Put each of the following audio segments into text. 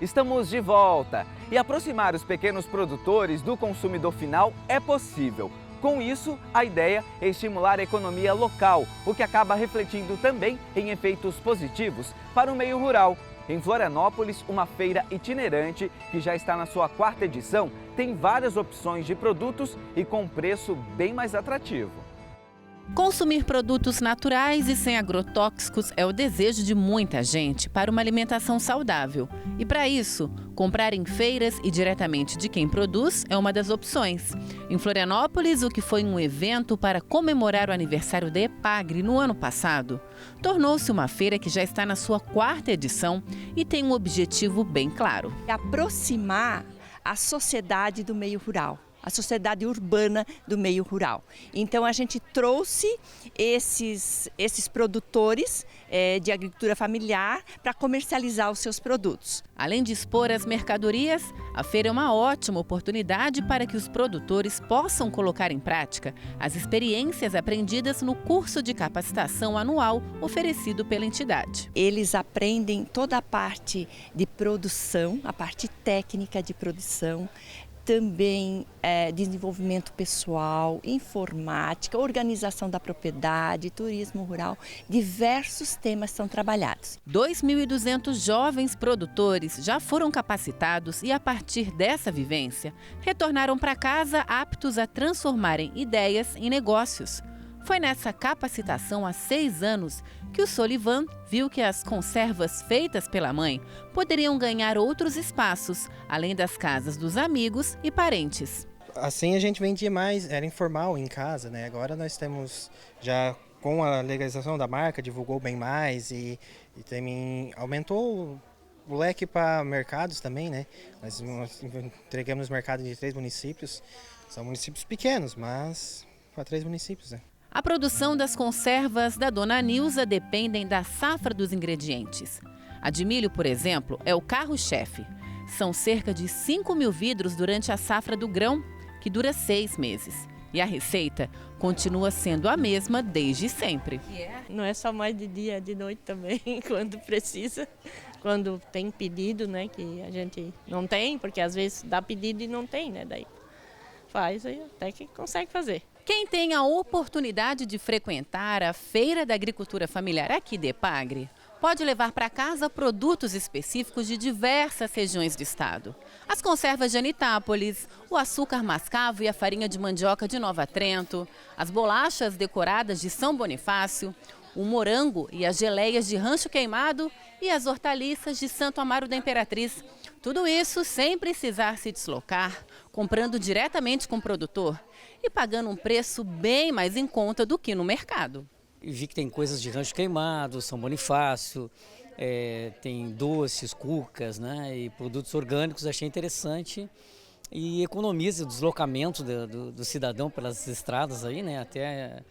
Estamos de volta e aproximar os pequenos produtores do consumidor final é possível. Com isso, a ideia é estimular a economia local, o que acaba refletindo também em efeitos positivos para o meio rural. Em Florianópolis, uma feira itinerante, que já está na sua 4ª edição, tem várias opções de produtos e com preço bem mais atrativo. Consumir produtos naturais e sem agrotóxicos é o desejo de muita gente para uma alimentação saudável. E para isso, comprar em feiras e diretamente de quem produz é uma das opções. Em Florianópolis, o que foi um evento para comemorar o aniversário da EPAGRE no ano passado, tornou-se uma feira que já está na sua 4ª edição e tem um objetivo bem claro: aproximar a sociedade do meio rural, a sociedade urbana do meio rural. Então a gente trouxe esses produtores de agricultura familiar para comercializar os seus produtos. Além de expor as mercadorias, a feira é uma ótima oportunidade para que os produtores possam colocar em prática as experiências aprendidas no curso de capacitação anual oferecido pela entidade. Eles aprendem toda a parte de produção, a parte técnica de produção, também desenvolvimento pessoal, informática, organização da propriedade, turismo rural, diversos temas são trabalhados. 2.200 jovens produtores já foram capacitados e, a partir dessa vivência, retornaram para casa aptos a transformarem ideias em negócios. Foi nessa capacitação há 6 anos que o Solivan viu que as conservas feitas pela mãe poderiam ganhar outros espaços, além das casas dos amigos e parentes. Assim a gente vendia mais, era informal em casa, né? Agora nós temos, já com a legalização da marca, divulgou bem mais e também aumentou o leque para mercados também, né? Nós entregamos nos mercados de 3 municípios, são municípios pequenos, mas para 3 municípios, né? A produção das conservas da Dona Nilza dependem da safra dos ingredientes. A de milho, por exemplo, é o carro-chefe. São cerca de 5.000 vidros durante a safra do grão, que dura 6 meses. E a receita continua sendo a mesma desde sempre. Não é só mais de dia, é de noite também, quando precisa. Quando tem pedido, né, que a gente não tem, porque às vezes dá pedido e não tem, né, daí faz aí até que consegue fazer. Quem tem a oportunidade de frequentar a Feira da Agricultura Familiar aqui de EPAGRE pode levar para casa produtos específicos de diversas regiões do estado. As conservas de Anitápolis, o açúcar mascavo e a farinha de mandioca de Nova Trento, as bolachas decoradas de São Bonifácio, o morango e as geleias de Rancho Queimado e as hortaliças de Santo Amaro da Imperatriz. Tudo isso sem precisar se deslocar, comprando diretamente com o produtor e pagando um preço bem mais em conta do que no mercado. Vi que tem coisas de Rancho Queimado, São Bonifácio, tem doces, cucas, né, e produtos orgânicos, achei interessante. E economiza o deslocamento do cidadão pelas estradas aí, né, até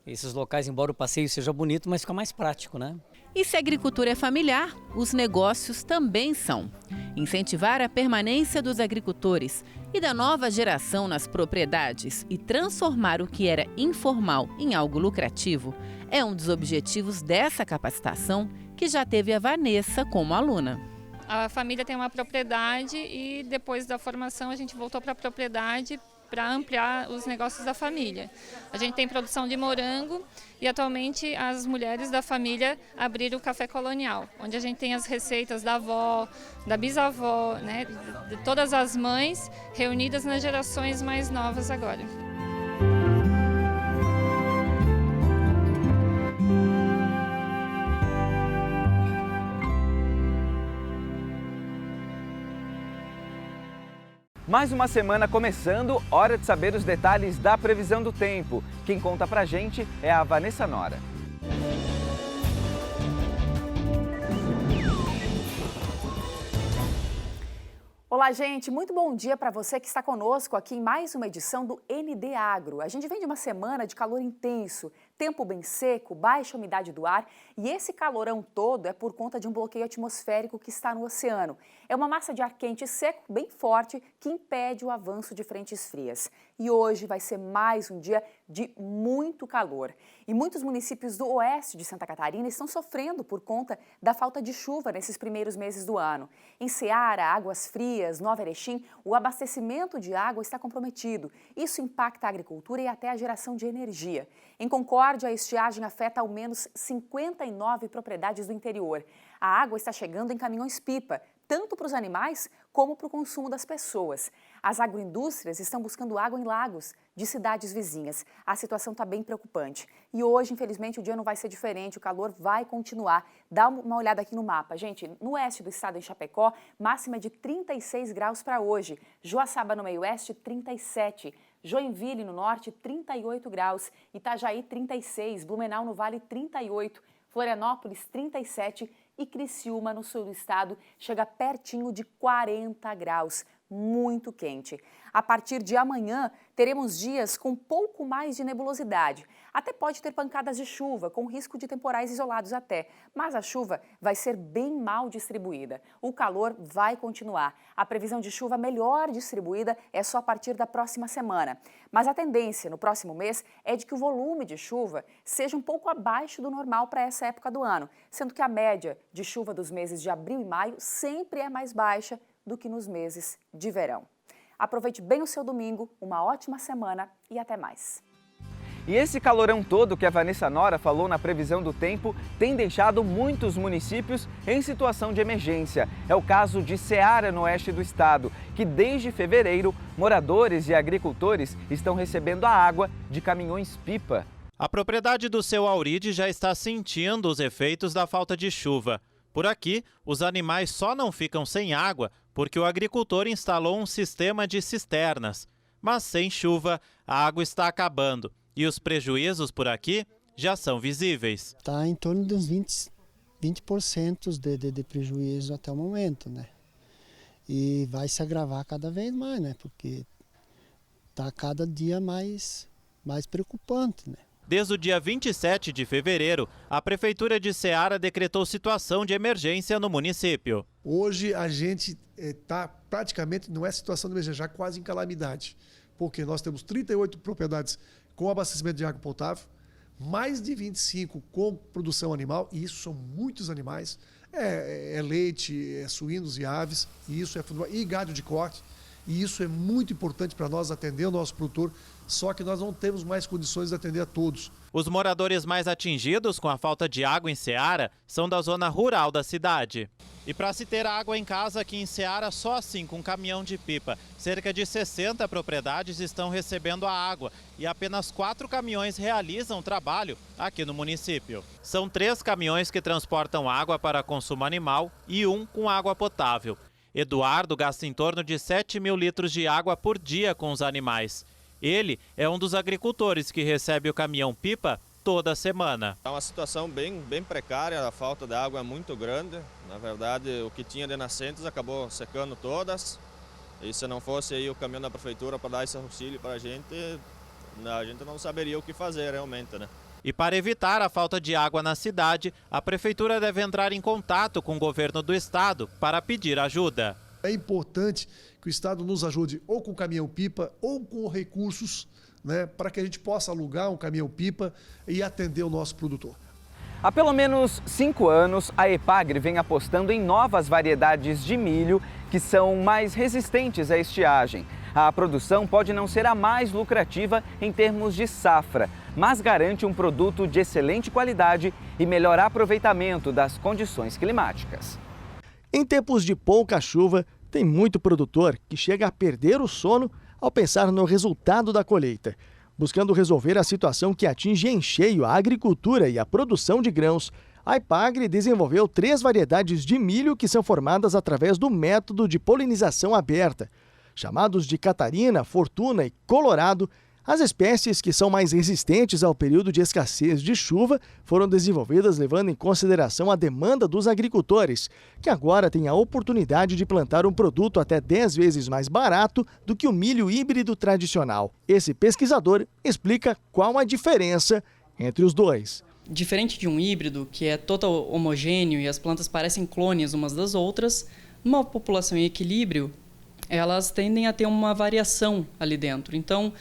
esses locais, embora o passeio seja bonito, mas fica mais prático, né? E se a agricultura é familiar, os negócios também são. Incentivar a permanência dos agricultores e da nova geração nas propriedades e transformar o que era informal em algo lucrativo é um dos objetivos dessa capacitação, que já teve a Vanessa como aluna. A família tem uma propriedade e depois da formação a gente voltou para a propriedade para ampliar os negócios da família. A gente tem produção de morango e atualmente as mulheres da família abriram o Café Colonial, onde a gente tem as receitas da avó, da bisavó, né, de todas as mães reunidas nas gerações mais novas agora. Mais uma semana começando, hora de saber os detalhes da previsão do tempo. Quem conta pra gente é a Vanessa Nora. Olá, gente. Muito bom dia para você que está conosco aqui em mais uma edição do ND Agro. A gente vem de uma semana de calor intenso, tempo bem seco, baixa umidade do ar e esse calorão todo é por conta de um bloqueio atmosférico que está no oceano. É uma massa de ar quente e seco bem forte que impede o avanço de frentes frias. E hoje vai ser mais um dia de muito calor. E muitos municípios do oeste de Santa Catarina estão sofrendo por conta da falta de chuva nesses primeiros meses do ano. Em Ceará, Águas Frias, Nova Erechim, o abastecimento de água está comprometido. Isso impacta a agricultura e até a geração de energia. Em Concórdia, a estiagem afeta ao menos 59 propriedades do interior. A água está chegando em caminhões-pipa, tanto para os animais como para o consumo das pessoas. As agroindústrias estão buscando água em lagos de cidades vizinhas. A situação está bem preocupante. E hoje, infelizmente, o dia não vai ser diferente, o calor vai continuar. Dá uma olhada aqui no mapa. Gente, no oeste do estado, em Chapecó, máxima de 36 graus para hoje. Joaçaba, no meio-oeste, 37. Joinville, no norte, 38 graus. Itajaí, 36. Blumenau, no vale, 38. Florianópolis, 37. E Criciúma, no sul do estado, chega pertinho de 40 graus. Muito quente. A partir de amanhã, teremos dias com pouco mais de nebulosidade. Até pode ter pancadas de chuva, com risco de temporais isolados até. Mas a chuva vai ser bem mal distribuída. O calor vai continuar. A previsão de chuva melhor distribuída é só a partir da próxima semana. Mas a tendência no próximo mês é de que o volume de chuva seja um pouco abaixo do normal para essa época do ano, sendo que a média de chuva dos meses de abril e maio sempre é mais baixa do que nos meses de verão. Aproveite bem o seu domingo, uma ótima semana e até mais. E esse calorão todo que a Vanessa Nora falou na previsão do tempo tem deixado muitos municípios em situação de emergência. É o caso de Ceará, no oeste do estado, que desde fevereiro, moradores e agricultores estão recebendo a água de caminhões-pipa. A propriedade do seu Auride já está sentindo os efeitos da falta de chuva. Por aqui, os animais só não ficam sem água porque o agricultor instalou um sistema de cisternas. Mas sem chuva, a água está acabando e os prejuízos por aqui já são visíveis. Está em torno dos 20% de prejuízo até o momento, né? E vai se agravar cada vez mais, né? Porque está cada dia mais preocupante, né? Desde o dia 27 de fevereiro, a Prefeitura de Ceará decretou situação de emergência no município. Hoje a gente está praticamente, não é situação de emergência, já quase em calamidade. Porque nós temos 38 propriedades com abastecimento de água potável, mais de 25 com produção animal, e isso são muitos animais. É leite, é suínos e aves, e isso é fundamental, e gado de corte. E isso é muito importante para nós atender o nosso produtor, só que nós não temos mais condições de atender a todos. Os moradores mais atingidos com a falta de água em Ceará são da zona rural da cidade. E para se ter água em casa aqui em Ceará, só assim com caminhão de pipa. Cerca de 60 propriedades estão recebendo a água e apenas 4 caminhões realizam trabalho aqui no município. São 3 caminhões que transportam água para consumo animal e 1 com água potável. Eduardo gasta em torno de 7 mil litros de água por dia com os animais. Ele é um dos agricultores que recebe o caminhão-pipa toda semana. É uma situação bem precária, a falta de água é muito grande. Na verdade, o que tinha de nascentes acabou secando todas. E se não fosse aí o caminhão da prefeitura para dar esse auxílio para a gente não saberia o que fazer realmente, né? E para evitar a falta de água na cidade, a prefeitura deve entrar em contato com o governo do estado para pedir ajuda. É importante que o estado nos ajude ou com caminhão-pipa ou com recursos, né, para que a gente possa alugar um caminhão-pipa e atender o nosso produtor. Há pelo menos 5 anos, a Epagre vem apostando em novas variedades de milho que são mais resistentes à estiagem. A produção pode não ser a mais lucrativa em termos de safra, mas garante um produto de excelente qualidade e melhor aproveitamento das condições climáticas. Em tempos de pouca chuva, tem muito produtor que chega a perder o sono ao pensar no resultado da colheita. Buscando resolver a situação que atinge em cheio a agricultura e a produção de grãos, a Epagre desenvolveu 3 variedades de milho que são formadas através do método de polinização aberta. Chamados de Catarina, Fortuna e Colorado, as espécies que são mais resistentes ao período de escassez de chuva foram desenvolvidas levando em consideração a demanda dos agricultores, que agora têm a oportunidade de plantar um produto até 10 vezes mais barato do que o milho híbrido tradicional. Esse pesquisador explica qual a diferença entre os dois. Diferente de um híbrido, que é total homogêneo e as plantas parecem clones umas das outras, numa população em equilíbrio, elas tendem a ter uma variação ali dentro. Então,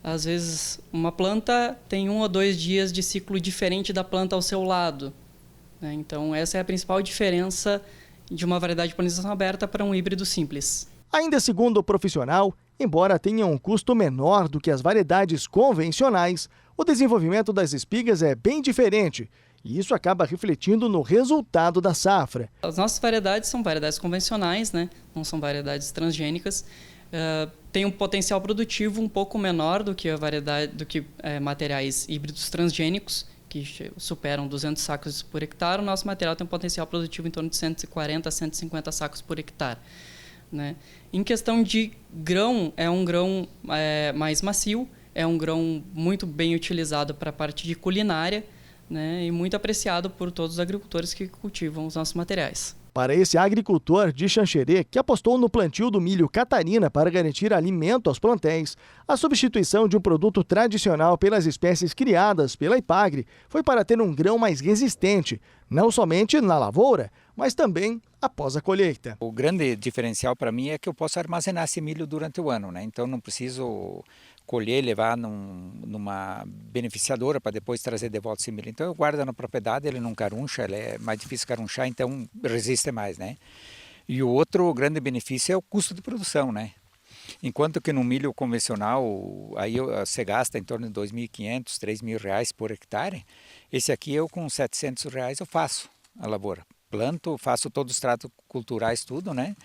Às vezes, uma planta tem 1 ou 2 dias de ciclo diferente da planta ao seu lado, né? Então, essa é a principal diferença de uma variedade de polinização aberta para um híbrido simples. Ainda segundo o profissional, embora tenha um custo menor do que as variedades convencionais, o desenvolvimento das espigas é bem diferente e isso acaba refletindo no resultado da safra. As nossas variedades são variedades convencionais, né? Não são variedades transgênicas. Tem um potencial produtivo um pouco menor do que materiais híbridos transgênicos, que superam 200 sacos por hectare. O nosso material tem um potencial produtivo em torno de 140 a 150 sacos por hectare, né? Em questão de grão, é um grão mais macio, é um grão muito bem utilizado para a parte de culinária, né? E muito apreciado por todos os agricultores que cultivam os nossos materiais. Para esse agricultor de Xanxerê, que apostou no plantio do milho Catarina para garantir alimento aos plantéis, a substituição de um produto tradicional pelas espécies criadas pela Ipagre foi para ter um grão mais resistente, não somente na lavoura, mas também após a colheita. O grande diferencial para mim é que eu posso armazenar esse milho durante o ano, né? Então não preciso colher e levar numa beneficiadora para depois trazer de volta esse milho. Então eu guardo na propriedade, ele não caruncha, ele é mais difícil carunchar, então resiste mais, né? E o outro grande benefício é o custo de produção, né? Enquanto que no milho convencional, aí você gasta em torno de R$ 2.500, R$ 3.000 por hectare, esse aqui eu com R$ 700 eu faço a lavoura. Planto, faço todos os tratos culturais, tudo, né?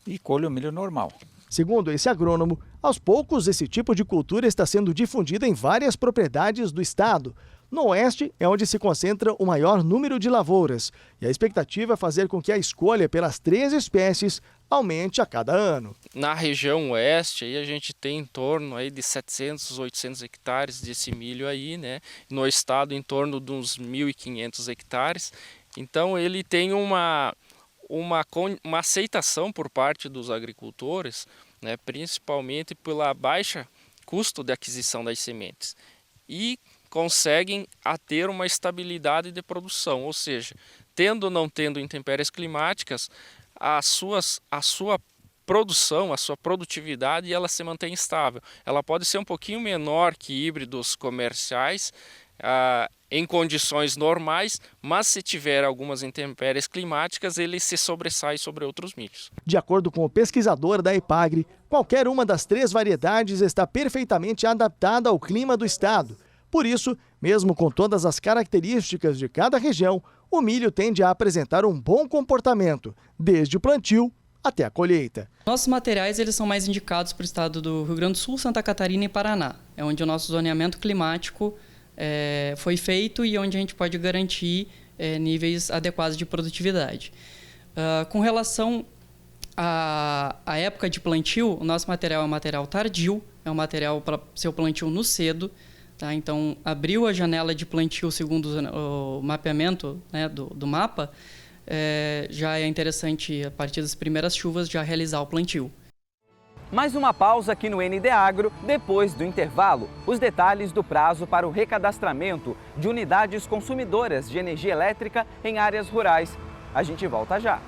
E colho o milho normal. Segundo esse agrônomo, aos poucos esse tipo de cultura está sendo difundida em várias propriedades do estado. No oeste é onde se concentra o maior número de lavouras e a expectativa é fazer com que a escolha pelas 3 espécies aumente a cada ano. Na região oeste aí a gente tem em torno aí de 700, 800 hectares desse milho aí, né? No estado em torno de uns 1.500 hectares. Então ele tem uma aceitação por parte dos agricultores, né, principalmente pela baixa custo de aquisição das sementes, e conseguem ter uma estabilidade de produção, ou seja, tendo ou não tendo intempéries climáticas, a sua produção, a sua produtividade, ela se mantém estável. Ela pode ser um pouquinho menor que híbridos comerciais, em condições normais, mas se tiver algumas intempéries climáticas, ele se sobressai sobre outros milhos. De acordo com o pesquisador da Ipagre, qualquer uma das 3 variedades está perfeitamente adaptada ao clima do estado. Por isso, mesmo com todas as características de cada região, o milho tende a apresentar um bom comportamento, desde o plantio até a colheita. Nossos materiais eles são mais indicados para o estado do Rio Grande do Sul, Santa Catarina e Paraná. É onde o nosso zoneamento climático foi feito e onde a gente pode garantir níveis adequados de produtividade. Com relação à época de plantio, o nosso material é um material tardio, é um material para seu plantio no cedo. Tá? Então, abriu a janela de plantio segundo o mapeamento, né, do mapa, já é interessante, a partir das primeiras chuvas, já realizar o plantio. Mais uma pausa aqui no ND Agro. Depois do intervalo, os detalhes do prazo para o recadastramento de unidades consumidoras de energia elétrica em áreas rurais. A gente volta já.